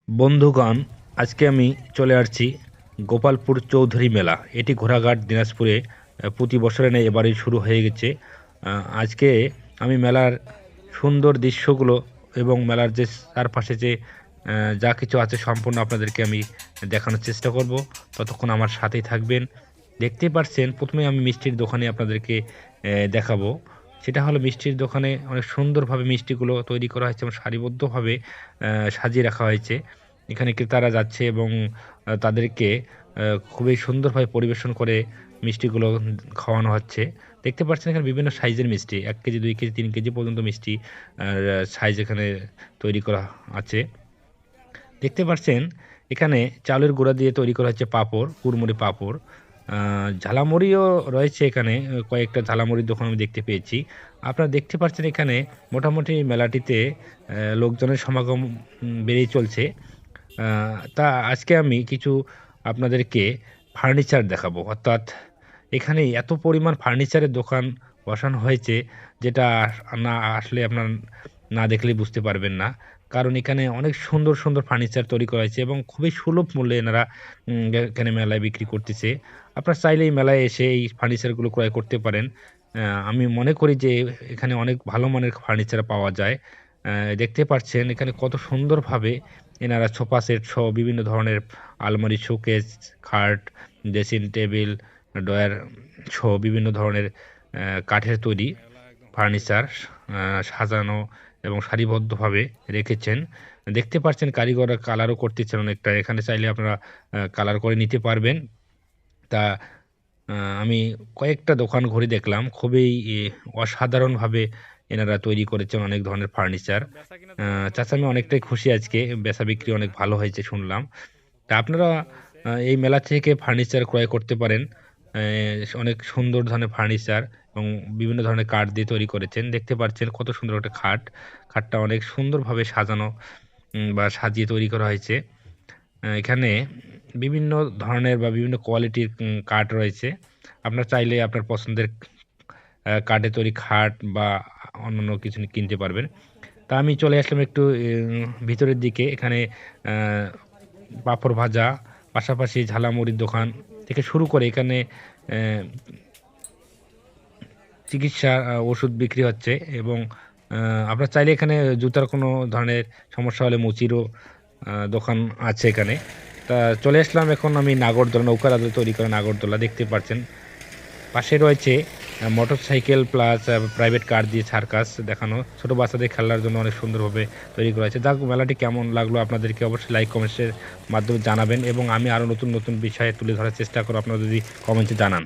বন্ধুগণ, আজকে আমি চলে আসছি গোপালপুর চৌধুরী মেলা। এটি ঘোড়াঘাট দিনাজপুরে প্রতি বছরে নেই, এবারই শুরু হয়ে গেছে। আজকে আমি মেলার সুন্দর দৃশ্যগুলো এবং মেলার যে চারপাশে যে যা কিছু আছে সম্পূর্ণ আপনাদেরকে আমি দেখানোর চেষ্টা করব। ততক্ষণ আমার সাথেই থাকবেন। দেখতেই পারছেন, প্রথমে আমি মিষ্টির দোকানে আপনাদেরকে দেখাবো। সেটা হলো মিষ্টির দোকানে অনেক সুন্দরভাবে মিষ্টিগুলো তৈরি করা হয়েছে এবং সারিবদ্ধভাবে সাজিয়ে রাখা হয়েছে। এখানে ক্রেতারা যাচ্ছে এবং তাদেরকে খুবই সুন্দরভাবে পরিবেশন করে মিষ্টিগুলো খাওয়ানো হচ্ছে। দেখতে পাচ্ছেন এখানে বিভিন্ন সাইজের মিষ্টি, ১ কেজি, ২ কেজি, ৩ কেজি পর্যন্ত মিষ্টি সাইজ এখানে তৈরি করা আছে। দেখতে পাচ্ছেন এখানে চালের গুঁড়া দিয়ে তৈরি করা হচ্ছে পাঁপড়, কুড়মুড়ি পাঁপড়। ঝালামুড়িও রয়েছে এখানে, কয়েকটা ঝালামুড়ির দোকান আমি দেখতে পেয়েছি। আপনারা দেখতে পাচ্ছেন এখানে মোটামুটি মেলাটিতে লোকজনের সমাগম বেড়েই চলছে। তা আজকে আমি কিছু আপনাদেরকে ফার্নিচার দেখাবো। অর্থাৎ এখানে এত পরিমাণ ফার্নিচারের দোকান বসানো হয়েছে, যেটা না আসলে আপনার না দেখলেই বুঝতে পারবেন না। কারণ এখানে অনেক সুন্দর, সুন্দর ফার্নিচার তৈরি করা হয়েছে এবং খুবই সুলভ মূল্যে এনারা এখানে মেলায় বিক্রি করতেছে। আপনারা চাইলে এই মেলায় এসে এই ফার্নিচারগুলো ক্রয় করতে পারেন। আমি মনে করি যে এখানে অনেক ভালো মানের ফার্নিচার পাওয়া যায়। দেখতে পাচ্ছেন এখানে কত সুন্দরভাবে এনারা সোফা সেট সহ বিভিন্ন ধরনের আলমারি, শোকেস, খাট, ড্রেসিং টেবিল, ড্রয়ার সহ বিভিন্ন ধরনের কাঠের তৈরি ফার্নিচার সাজানো এবং সারিবদ্ধভাবে রেখেছেন। দেখতে পাচ্ছেন কারিগররা কালারও করতেছেন অনেকটা। এখানে চাইলে আপনারা কালার করে নিতে পারবেন। তা আমি কয়েকটা দোকান ঘুরে দেখলাম। খুবই অসাধারণভাবে এনারা তৈরি করেছেন অনেক ধরনের ফার্নিচার। চাচা আমি অনেকটাই খুশি আজকে। বেচা-বিক্রি অনেক ভালো হয়েছে শুনলাম। তা আপনারা এই মেলা থেকে ফার্নিচার ক্রয় করতে পারেন। অনেক সুন্দর ধরনের ফার্নিচার এবং বিভিন্ন ধরনের কাঠ দিয়ে তৈরি করেছেন। দেখতে পাচ্ছেন কত সুন্দর একটা খাট। খাটটা অনেক সুন্দরভাবে সাজানো বা সাজিয়ে তৈরি করা হয়েছে। এখানে বিভিন্ন ধরনের বা বিভিন্ন কোয়ালিটির কাঠ রয়েছে। আপনার চাইলে আপনার পছন্দের কাঠে তৈরি খাট বা অন্যান্য কিছু কিনতে পারবেন। তা আমি চলে আসলাম একটু ভিতরের দিকে। এখানে আ পাঁপড় ভাজা, পাশাপাশি ঝালামুড়ির দোকান থেকে শুরু করে এখানে অ্যা চিকিৎসা ওষুধ বিক্রি হচ্ছে এবং আ আপনারা চাইলে এখানে জুতার কোনো ধরনের সমস্যা হলে মুচিরও দোকান আছে এখানে। তা চলে আসলাম এখন আমি নাগরদোলা, নৌকার আদলে তৈরি করা নাগরদোলা দেখতে পাচ্ছেন। পাশে রয়েছে মোটরসাইকেল প্লাস প্রাইভেট কার দিয়ে সার্কাস দেখানো। ছোট বাচ্চাদের খেলার জন্য অনেক সুন্দরভাবে তৈরি করা হয়েছে। যাক, মেলাটি কেমন লাগলো আপনাদেরকে অবশ্যই লাইক কমেন্টসের মাধ্যমে জানাবেন এবং আমি আরও নতুন, নতুন বিষয়ে তুলে ধরার চেষ্টা করব, আপনারা যদি কমেন্টে জানান।